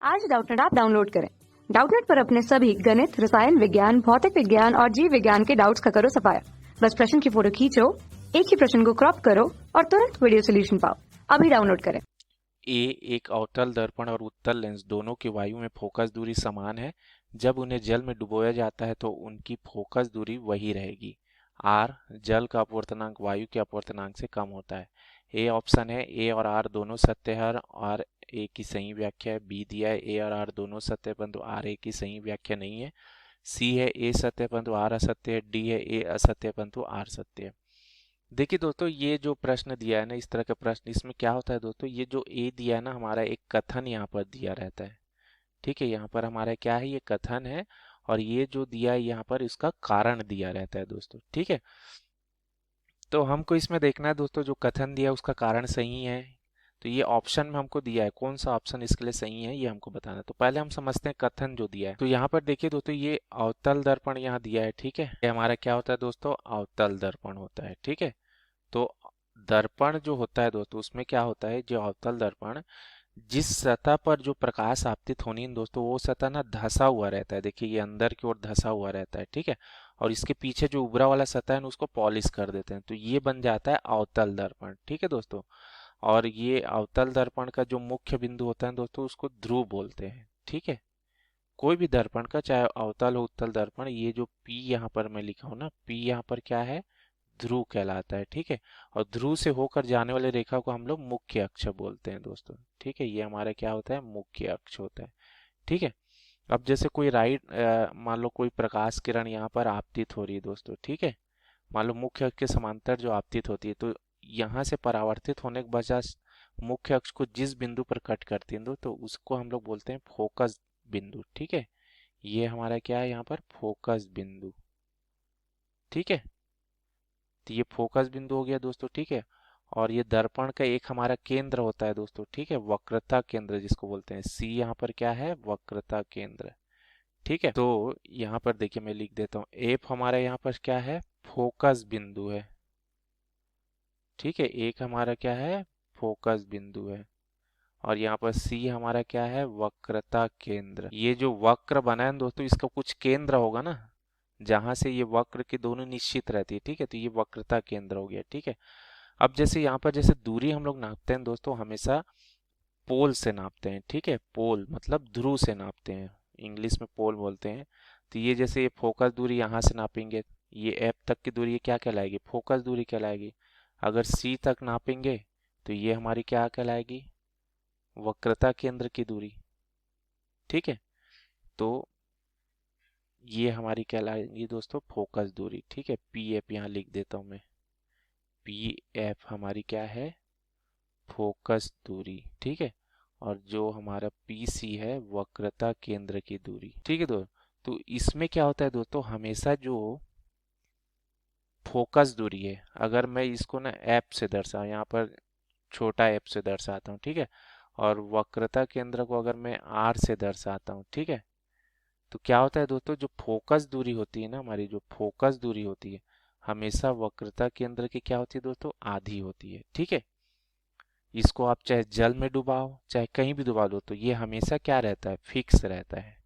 आज Doubtnut app download करें। Doubtnut पर अपने सभी गणित, रसायन विज्ञान, भौतिक विज्ञान और जीव विज्ञान के डाउट्स का करो सफाया। बस प्रश्न की फोटो खींचो, एक ही प्रश्न को क्रॉप करो और तुरंत वीडियो सोल्यूशन पाओ। अभी डाउनलोड करें। एक अवतल दर्पण और उत्तल लेंस दोनों की वायु में फोकस दूरी समान है। जब उन्हें जल में डुबोया जाता है तो उनकी फोकस दूरी वही रहेगी। आर जल का अपवर्तनांक वायु के अपवर्तनांक से कम होता है। ए ऑप्शन है, ए और आर दोनों सत्य है और ए की सही व्याख्या है। बी दिया है, ए और आर दोनों सत्य परंतु आर ए की सही व्याख्या नहीं है। सी है, ए सत्य परंतु आर असत्य है। डी है, ए असत्य परंतु आर सत्य है। देखिए दोस्तों, ये जो प्रश्न दिया है ना, इस तरह का प्रश्न, इसमें क्या होता है दोस्तों, ये जो ए दिया है ना, हमारा एक कथन यहाँ पर दिया रहता है। ठीक है, यहाँ पर हमारा क्या है, ये कथन है और ये जो दिया है यहाँ पर इसका कारण दिया रहता है दोस्तों। ठीक है, तो हमको इसमें देखना है दोस्तों, जो कथन दिया है उसका कारण सही है। तो ये ऑप्शन में हमको दिया है, कौन सा ऑप्शन इसके लिए सही है ये हमको बताना है। तो पहले हम समझते हैं कथन जो दिया है। तो यहाँ पर देखिए दोस्तों, ये अवतल दर्पण यहाँ दिया है। ठीक है, ये हमारा क्या होता है दोस्तों, अवतल दर्पण होता है। ठीक है, तो दर्पण जो होता है दोस्तों, उसमें क्या होता है, जो अवतल दर्पण, जिस सतह पर जो प्रकाश आपतित होनी है दोस्तों, वो सतह ना धंसा हुआ रहता है। देखिए, ये अंदर की ओर धंसा हुआ रहता है। ठीक है, और इसके पीछे जो उभरा वाला सतह है ना, उसको पॉलिश कर देते हैं, तो ये बन जाता है अवतल दर्पण। ठीक है दोस्तों, और ये अवतल दर्पण का जो मुख्य बिंदु होता है दोस्तों, उसको ध्रुव बोलते हैं। ठीक है, कोई भी दर्पण का, चाहे अवतल हो उत्तल दर्पण, ये जो P यहाँ पर मैं लिखा हूँ ना, P यहाँ पर क्या है, ध्रुव कहलाता है। ठीक है, और ध्रुव से होकर जाने वाले रेखा को हम लोग मुख्य अक्ष बोलते हैं दोस्तों। ठीक है, ये हमारा क्या होता है, मुख्य अक्ष होता है। ठीक है, अब जैसे कोई मान लो कोई प्रकाश किरण यहाँ पर आपतित हो रही है दोस्तों। ठीक है, मान लो मुख्य अक्ष के समांतर जो आपतित होती है, तो यहाँ से परावर्तित होने के बजाय मुख्य अक्ष को जिस बिंदु पर कट करती है तो उसको हम लोग बोलते हैं फोकस बिंदु। ठीक है, ये हमारा क्या है, यहाँ पर फोकस बिंदु। ठीक है, तो ये फोकस बिंदु हो गया दोस्तों। ठीक है, और ये दर्पण का एक हमारा केंद्र होता है दोस्तों। ठीक है, वक्रता केंद्र जिसको बोलते हैं, सी यहाँ पर क्या है, वक्रता केंद्र। ठीक है, तो यहाँ पर देखिए मैं लिख देता हूँ, एफ हमारा यहाँ पर क्या है, फोकस बिंदु है। ठीक है, एक हमारा क्या है, फोकस बिंदु है, और यहाँ पर सी हमारा क्या है, वक्रता केंद्र। ये जो वक्र बना है दोस्तों, इसका कुछ केंद्र होगा ना, जहां से ये वक्र की दोनों निश्चित रहती है। ठीक है, तो ये वक्रता केंद्र हो गया। ठीक है, अब जैसे यहाँ पर जैसे दूरी हम लोग नापते हैं दोस्तों, हमेशा पोल से नापते हैं। ठीक है, पोल मतलब ध्रुव से नापते हैं, इंग्लिश में पोल बोलते हैं। तो ये जैसे ये फोकस दूरी यहाँ से नापेंगे, ये एफ तक की दूरी ये क्या कहलाएगी, फोकस दूरी कहलाएगी। अगर सी तक नापेंगे तो ये हमारी क्या कहलाएगी, वक्रता केंद्र की दूरी। ठीक है, तो ये हमारी कहलाएगी दोस्तों फोकस दूरी। ठीक है, पी एफ यहाँ लिख देता हूँ मैं, पी एफ हमारी क्या है, फोकस दूरी। ठीक है, और जो हमारा पी सी है, वक्रता केंद्र की दूरी। ठीक है तो इसमें क्या होता है दोस्तों, हमेशा जो फोकस दूरी है, अगर मैं इसको ना एफ से दर्शाऊं, यहाँ पर छोटा एफ से दर्शाता हूँ। ठीक है, और वक्रता केंद्र को अगर मैं आर से दर्शाता हूँ। ठीक है, तो क्या होता है दोस्तों, जो फोकस दूरी होती है ना, हमारी जो फोकस दूरी होती है, हमेशा वक्रता केंद्र की क्या होती है दोस्तों, आधी होती है। ठीक है, इसको आप चाहे जल में डुबाओ चाहे कहीं भी डुबा दो, तो ये हमेशा क्या रहता है, फिक्स रहता है।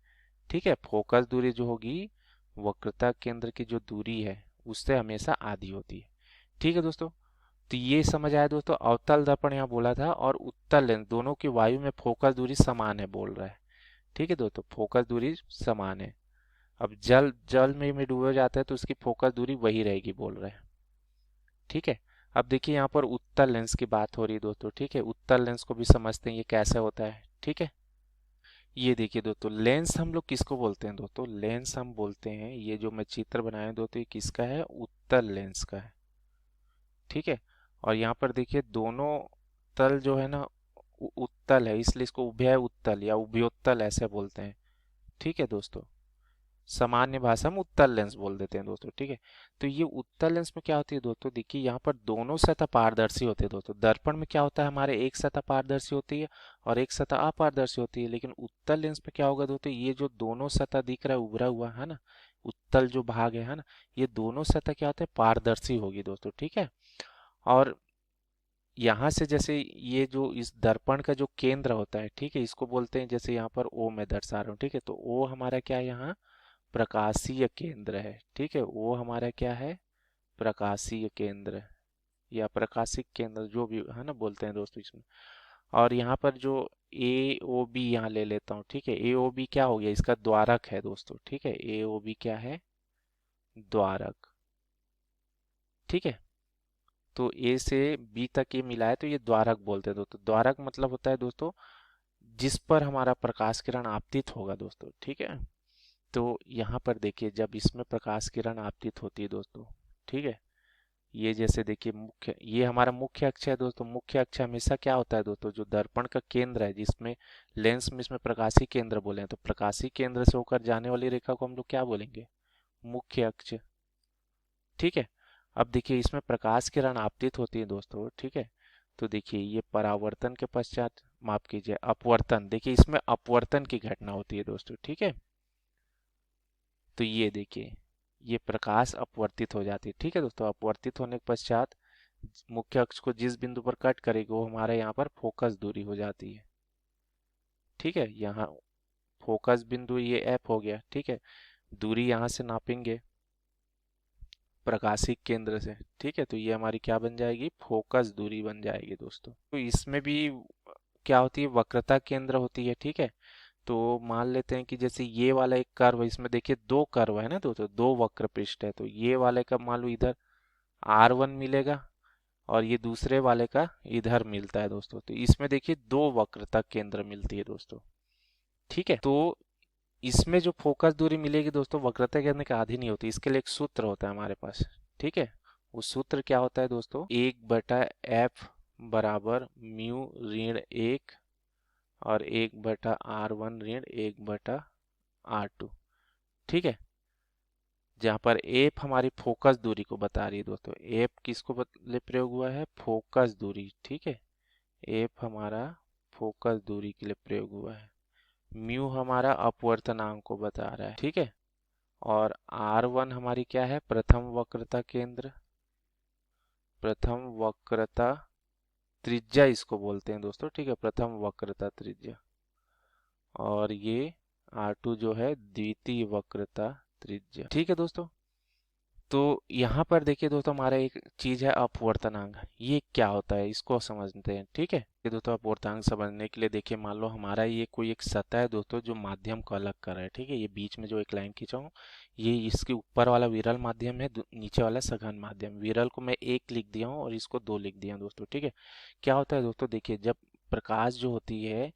ठीक है, फोकस दूरी जो होगी, वक्रता केंद्र की जो दूरी है, उससे हमेशा आधी होती है। ठीक है दोस्तों, तो ये समझ आया दोस्तों, अवतल दर्पण यहाँ बोला था और उत्तल लेंस दोनों की वायु में फोकस दूरी समान है बोल रहा है। ठीक है दोस्तों, फोकस दूरी समान है। अब जल जल में डूबा जाता है तो उसकी फोकस दूरी वही रहेगी बोल रहे हैं। ठीक है, अब देखिए यहाँ पर उत्तल लेंस की बात हो रही है दोस्तों। ठीक है, उत्तल लेंस को भी समझते हैं ये कैसे होता है। ठीक है, ये देखिए दोस्तों, लेंस हम लोग किसको बोलते हैं दोस्तों, लेंस हम बोलते हैं, ये जो मैं चित्र बनाया है दोस्तों, ये किसका है, उत्तल लेंस का है। ठीक है, और यहाँ पर देखिए दोनों तल जो है ना, उत्तल है, इसलिए इसको उभय उत्तल या उभयोत्तल ऐसे बोलते हैं। ठीक है दोस्तों, सामान्य भाषा में उत्तल लेंस बोल देते हैं दोस्तों। ठीक है, तो ये उत्तल लेंस में क्या होती है दोस्तों, देखिए यहाँ पर दोनों सतह पारदर्शी होते हैं दोस्तों। दर्पण में क्या होता है, हमारे एक सतह पारदर्शी होती है और एक सतह अपारदर्शी होती है, लेकिन उत्तल लेंस में क्या होगा दोस्तों, ये जो दोनों सतह दिख रहा है उभरा हुआ है ना, उत्तल जो भाग है ना, ये दोनों सतह क्या होता है, पारदर्शी होगी दोस्तों। ठीक है, और यहाँ से जैसे ये जो इस दर्पण का जो केंद्र होता है, ठीक है, इसको बोलते हैं, जैसे यहाँ पर ओ मैं दर्शा रहा हूँ, ठीक है, तो ओ हमारा क्या है यहाँ, प्रकाशीय केंद्र है, ठीक है, वो हमारा क्या है, प्रकाशीय केंद्र या प्रकाशिक केंद्र, जो भी है ना बोलते हैं दोस्तों इसमें। और यहाँ पर जो ए ओ बी यहाँ ले लेता हूँ, ठीक है, ए ओ बी क्या हो गया, इसका द्वारक है दोस्तों, ठीक है, ए ओ बी क्या है, द्वारक, ठीक है। तो ए से बी तक ये मिला है तो ये द्वारक बोलते हैं दोस्तों। द्वारक मतलब होता है दोस्तों जिस पर हमारा प्रकाश किरण आपतित होगा दोस्तों, ठीक है। तो यहाँ पर देखिए जब इसमें प्रकाश किरण आपतित होती है दोस्तों, ठीक है, ये जैसे देखिए मुख्य, ये हमारा मुख्य अक्ष है दोस्तों। मुख्य अक्ष हमेशा क्या होता है दोस्तों, जो दर्पण का केंद्र है, जिसमें लेंस में इसमें प्रकाशी केंद्र बोले हैं, तो प्रकाशी केंद्र से होकर जाने वाली रेखा को हम लोग क्या बोलेंगे, मुख्य अक्ष, ठीक है। अब देखिए इसमें प्रकाश किरण आपतित होती है दोस्तों, ठीक है। तो देखिए ये परावर्तन के पश्चात, माफ कीजिए अपवर्तन, देखिए इसमें अपवर्तन की घटना होती है दोस्तों, ठीक है। तो ये देखिए ये प्रकाश अपवर्तित हो जाती है, ठीक है दोस्तों। अपवर्तित होने के पश्चात मुख्य अक्ष को जिस बिंदु पर कट करेगी वो हमारे यहाँ पर फोकस दूरी हो जाती है, ठीक है। यहाँ फोकस बिंदु ये एफ हो गया, ठीक है। दूरी यहाँ से नापेंगे प्रकाशिक केंद्र से, ठीक है, तो ये हमारी क्या बन जाएगी, फोकस दूरी बन जाएगी दोस्तों। तो इसमें भी क्या होती है, वक्रता केंद्र होती है, ठीक है। तो मान लेते हैं कि जैसे ये वाला एक कर्व है, इसमें देखिए दो कर्व है ना दोस्तों, दो वक्र पृष्ठ है, तो ये वाले का मान लो इधर R1 मिलेगा और ये दूसरे वाले का इधर मिलता है दोस्तों। तो इसमें देखिए दो वक्रता केंद्र मिलती है दोस्तों, ठीक है। तो इसमें जो फोकस दूरी मिलेगी दोस्तों वक्रता केंद्र के आधी नहीं होती, इसके लिए एक सूत्र होता है हमारे पास, ठीक है। वो सूत्र क्या होता है दोस्तों, 1/f बराबर म्यू ऋण 1 और 1/r1 ऋण 1/r2, ठीक है। जहाँ पर एफ हमारी फोकस दूरी को बता रही है दोस्तों, एफ किसको लिए प्रयोग हुआ है, फोकस दूरी, ठीक है। एफ हमारा फोकस दूरी के लिए प्रयोग हुआ है। म्यू हमारा अपवर्तनांक को बता रहा है, ठीक है। और R1 हमारी क्या है, प्रथम वक्रता केंद्र, प्रथम वक्रता त्रिज्या इसको बोलते हैं दोस्तों, ठीक है, प्रथम वक्रता त्रिज्या। और ये R2 जो है द्वितीय वक्रता त्रिज्या, ठीक है दोस्तों। तो यहाँ पर देखिए दोस्तों हमारा एक चीज है अपवर्तनांक, ये क्या होता है इसको समझते हैं, ठीक है। ये दोस्तों अपवर्तनांक समझने के लिए देखिए मान लो हमारा ये कोई एक सतह है दोस्तों जो माध्यम को अलग कर रहा है, ठीक है। ये बीच में जो एक लाइन खींचा हूँ, ये इसके ऊपर वाला विरल माध्यम है, नीचे वाला सघन माध्यम। विरल को मैं 1 लिख दिया हूँ और इसको 2 लिख दिया हूँ दोस्तों, ठीक है। क्या होता है दोस्तों, देखिए जब प्रकाश जो होती है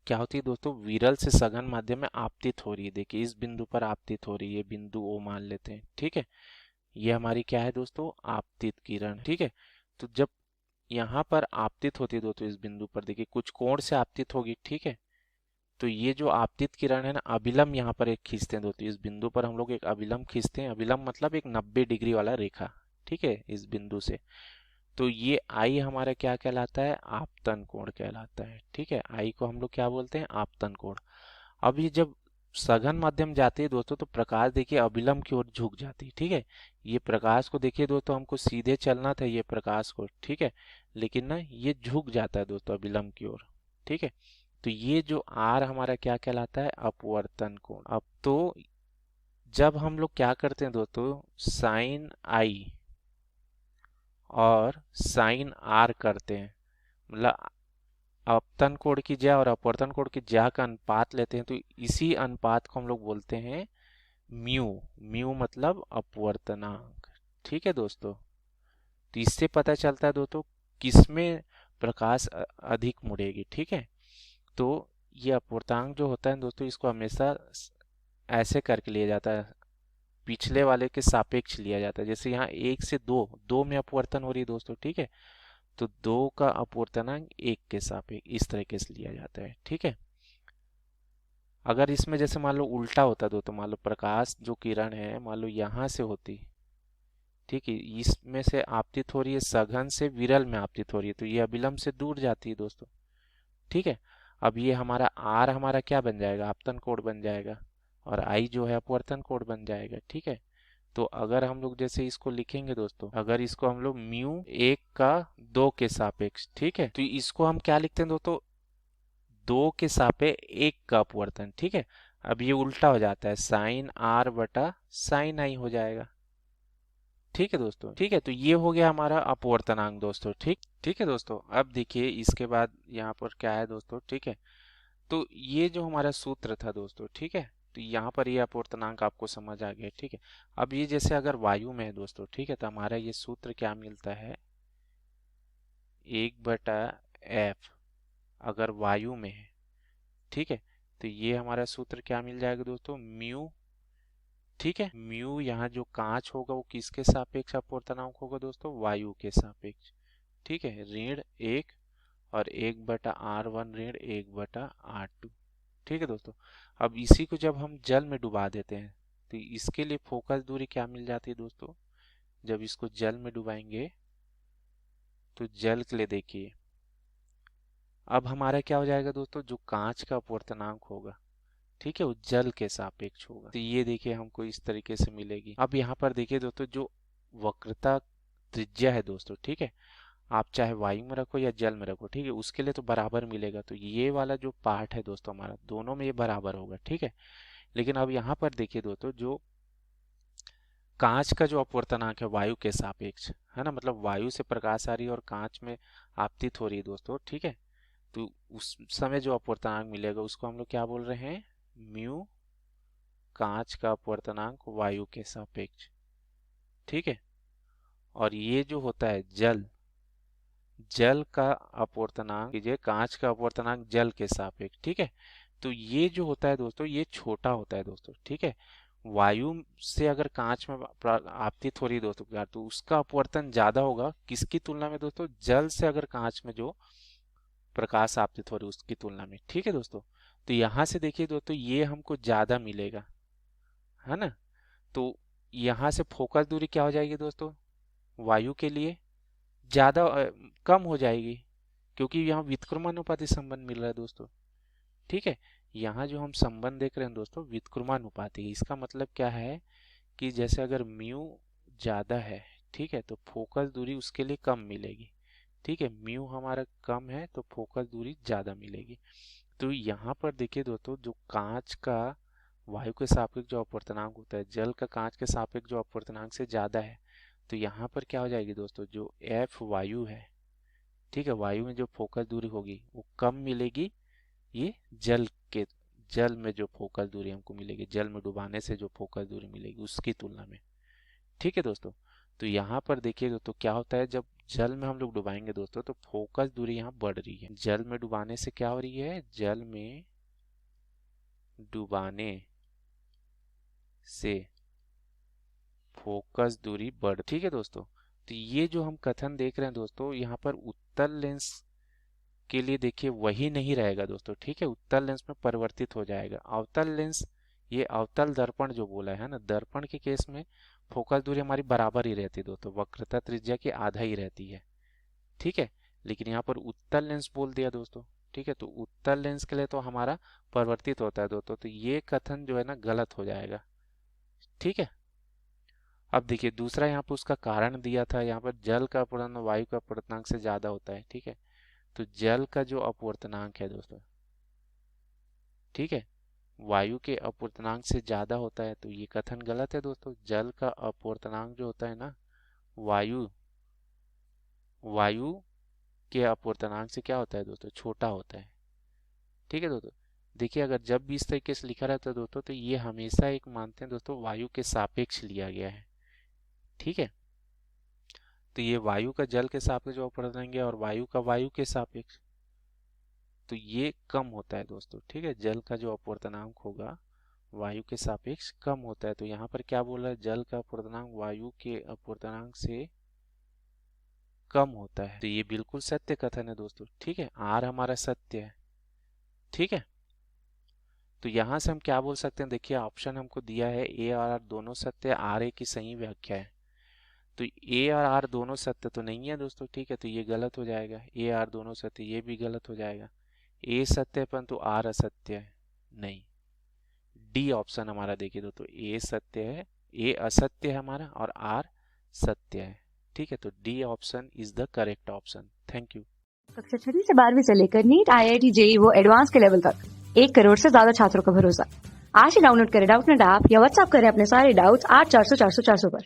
क्या होती है दोस्तों, विरल से सघन माध्यम में आपतित हो रही है, देखिए इस बिंदु पर आपतित हो रही है, बिंदु ओ मान लेते हैं, ठीक है। ये हमारी क्या है दोस्तों, आपतित किरण, ठीक है। तो जब यहाँ पर आपतित होती है दोस्तों, इस बिंदु पर देखिए कुछ कोण से आपतित होगी, ठीक है। तो ये जो आपतित किरण है ना, अभिलंब यहाँ पर एक खींचते हैं दोस्तों, इस बिंदु पर हम लोग एक अभिलंब खींचते हैं। अभिलंब मतलब एक 90 डिग्री वाला रेखा, ठीक है, इस बिंदु से। तो ये आई हमारा क्या कहलाता है, आपतन कोण कहलाता है, ठीक है। आई को हम लोग क्या बोलते हैं, आपतन कोण। अब ये जब सघन माध्यम जाती है दोस्तों तो प्रकाश देखिए अभिलंब की ओर झुक जाती है, ठीक है। ये प्रकाश को देखिए दोस्तों हमको सीधे चलना था ये प्रकाश को, ठीक है, लेकिन ना ये झुक जाता है दोस्तों अभिलंब की ओर, ठीक है। तो ये जो आर हमारा क्या कहलाता है, अपवर्तन कोण। अब तो जब हम लोग क्या करते हैं दोस्तों, साइन आई और साइन आर करते हैं, मतलब अपतन कोण की ज्या और अपवर्तन कोण की ज्या का अनुपात लेते हैं, तो इसी अनुपात को हम लोग बोलते हैं म्यू। म्यू मतलब अपवर्तनांक, ठीक है दोस्तों। तो इससे पता चलता है दोस्तों किसमें प्रकाश अधिक मुड़ेगी, ठीक है। तो ये अपवर्तनांक जो होता है दोस्तों इसको हमेशा ऐसे करके लिया जाता है, पिछले वाले के सापेक्ष लिया जाता है। जैसे यहाँ 1 से 2, 2 में अपवर्तन हो रही है दोस्तों, ठीक है, तो 2 का अपवर्तनांक 1 के सापेक्ष इस तरीके से लिया जाता है, ठीक है। अगर इसमें जैसे मान लो उल्टा होता तो मान लो प्रकाश जो किरण है मान लो यहाँ से होती, ठीक है, इसमें से आपतित हो रही है, सघन से विरल में आपतित हो रही है, तो ये अभिलंब से दूर जाती है दोस्तों, ठीक है। अब ये हमारा आर हमारा क्या बन जाएगा, आपतन कोण बन जाएगा, और आई जो है अपवर्तन कोण बन जाएगा, ठीक है। तो अगर हम लोग जैसे इसको लिखेंगे दोस्तों, अगर इसको हम लोग म्यू 1 का 2 के सापेक्ष, ठीक है, तो इसको हम क्या लिखते हैं दोस्तों, 2 के सापेक्ष 1 का अपवर्तन, ठीक है। अब ये उल्टा हो जाता है, साइन आर बटा साइन आई हो जाएगा, ठीक है दोस्तों। ठीक है, तो ये हो गया हमारा अपवर्तनांक दोस्तों। ठीक ठीक है दोस्तों। अब देखिए इसके बाद यहाँ पर क्या है दोस्तों, ठीक है। तो ये जो हमारा सूत्र था दोस्तों, ठीक है, तो यहाँ पर ये अपवर्तनांक आपको समझ आ गया, ठीक है। अब ये जैसे अगर वायु में है दोस्तों, ठीक है, तो हमारा ये सूत्र क्या मिलता है, 1/f अगर वायु में है, ठीक है, तो ये हमारा सूत्र क्या मिल जाएगा दोस्तों, म्यू, ठीक है, म्यू यहाँ जो कांच होगा वो किसके सापेक्ष अपवर्तनांक होगा दोस्तों, वायु के सापेक्ष, ठीक है, ऋण 1 और 1/r1 ऋण 1/r2, ठीक है दोस्तों। अब इसी को जब हम जल में डुबा देते हैं तो इसके लिए फोकस दूरी क्या मिल जाती है दोस्तों, जब इसको जल में डुबाएंगे तो जल के लिए देखिए, अब हमारा क्या हो जाएगा दोस्तों, जो कांच का अपवर्तनांक होगा, ठीक है, वो जल के सापेक्ष होगा। तो ये देखिए हमको इस तरीके से मिलेगी। अब यहाँ पर देखिए दोस्तों, जो वक्रता त्रिज्या है दोस्तों, ठीक है, आप चाहे वायु में रखो या जल में रखो, ठीक है, उसके लिए तो बराबर मिलेगा। तो ये वाला जो पार्ट है दोस्तों हमारा, दोनों में ये बराबर होगा, ठीक है। लेकिन अब यहाँ पर देखिए दोस्तों, जो कांच का जो अपवर्तनांक है वायु के सापेक्ष, है ना, मतलब वायु से प्रकाश आ रही है और कांच में आपतित हो रही है दोस्तों, ठीक है, तो उस समय जो अपवर्तनांक मिलेगा उसको हम लोग क्या बोल रहे हैं, म्यू कांच का अपवर्तनांक वायु के सापेक्ष, ठीक है। और ये जो होता है जल, जल का अपवर्तनांक कीजिए, कांच का अपवर्तनांक जल के सापेक्ष, ठीक है। तो ये जो होता है दोस्तों ये छोटा होता है दोस्तों, ठीक है। वायु से अगर कांच में आपतित हो रही है दोस्तों तो उसका अपवर्तन ज्यादा होगा किसकी तुलना में दोस्तों, जल से अगर कांच में जो प्रकाश आपतित हो रही है उसकी तुलना में, ठीक है दोस्तों। तो यहाँ से देखिए दोस्तों ये हमको ज्यादा मिलेगा, है ना। तो यहाँ से फोकस दूरी क्या हो जाएगी दोस्तों, वायु के लिए ज्यादा कम हो जाएगी, क्योंकि यहाँ व्युत्क्रमानुपाती संबंध मिल रहा है दोस्तों, ठीक है। यहाँ जो हम संबंध देख रहे हैं दोस्तों व्युत्क्रमानुपाती, इसका मतलब क्या है कि जैसे अगर म्यू ज्यादा है, ठीक है, तो फोकस दूरी उसके लिए कम मिलेगी, ठीक है। म्यू हमारा कम है तो फोकस दूरी ज्यादा मिलेगी। तो यहाँ पर देखिए दोस्तों, जो कांच का वायु के सापेक्ष जो अपवर्तनांक होता है जल का कांच के सापेक्ष जो अपवर्तनांक से ज्यादा है, तो यहाँ पर क्या हो जाएगी दोस्तों, जो एफ वायु है, ठीक है, वायु में जो फोकस दूरी होगी वो कम मिलेगी, ये जल के, जल में जो फोकस दूरी हमको मिलेगी, जल में डुबाने से जो फोकस दूरी मिलेगी उसकी तुलना में, ठीक है दोस्तों। तो यहाँ पर देखिए दोस्तों क्या होता है, जब जल में हम लोग डुबाएंगे दोस्तों तो फोकस दूरी यहाँ बढ़ रही है, जल में डुबाने से क्या हो रही है, जल में डुबाने से फोकस दूरी बढ़, ठीक है दोस्तों। तो ये जो हम कथन देख रहे हैं दोस्तों, यहाँ पर उत्तल लेंस के लिए देखिए वही नहीं रहेगा दोस्तों, ठीक है, उत्तल लेंस में परिवर्तित हो जाएगा अवतल लेंस। ये अवतल दर्पण जो बोला है ना, दर्पण के केस में फोकस दूरी हमारी बराबर ही रहती है दोस्तों, वक्रता त्रिज्या की आधा ही रहती है, ठीक है। लेकिन यहाँ पर उत्तल लेंस बोल दिया दोस्तों, ठीक है, तो उत्तल लेंस के लिए तो हमारा परिवर्तित होता है दोस्तों, तो ये कथन जो है ना गलत हो जाएगा, ठीक है। अब देखिए दूसरा यहाँ पर उसका कारण दिया था, यहाँ पर जल का अपवर्तन वायु का अपवर्तनांक से ज्यादा होता है, ठीक है। तो जल का जो अपवर्तनांक है दोस्तों, ठीक है, वायु के अपवर्तनांक से ज्यादा होता है, तो ये कथन गलत है दोस्तों। जल का अपवर्तनांक जो होता है ना, वायु वायु के अपवर्तनांक से क्या होता है दोस्तों, छोटा होता है, ठीक है दोस्तों। देखिए अगर जब भी इस तरीके से लिखा रहता है दोस्तों तो ये हमेशा एक मानते हैं दोस्तों वायु के सापेक्ष लिया गया है, ठीक है। तो ये वायु का जल के सापेक्ष जो अपवर्तनांक है और वायु का वायु के सापेक्ष, तो ये कम होता है दोस्तों, ठीक है। जल का जो अपवर्तनांक होगा वायु के सापेक्ष कम होता है, तो यहाँ पर क्या बोला है, जल का अपवर्तनांक वायु के अपवर्तनांक से कम होता है, तो ये बिल्कुल सत्य कथन है दोस्तों, ठीक है। आर हमारा सत्य है, ठीक है। तो यहाँ से हम क्या बोल सकते हैं, देखिए ऑप्शन हमको दिया है ए और आर दोनों सत्य है, आर ए की सही व्याख्या है। तो ए और आर दोनों सत्य तो नहीं है दोस्तों, ठीक है, तो ये गलत हो जाएगा, ए आर दोनों सत्य, ये भी गलत हो जाएगा। ए सत्य है परंतु आर असत्य है, नहीं। डी ऑप्शन हमारा देखिए दोस्तों, ए सत्य है ए असत्य है हमारा और आर सत्य है। ठीक है, तो D option is the correct option. Thank you. कक्षा 6 से 12वीं से लेकर नीट, IIT, JEE वो एडवांस के लेवल तक 1 करोड़ से ज्यादा छात्रों का भरोसा। आज ही डाउनलोड करें डाउटनेट ऐप या व्हाट्सएप करें अपने सारे डाउट्स 8400 400 400 पर।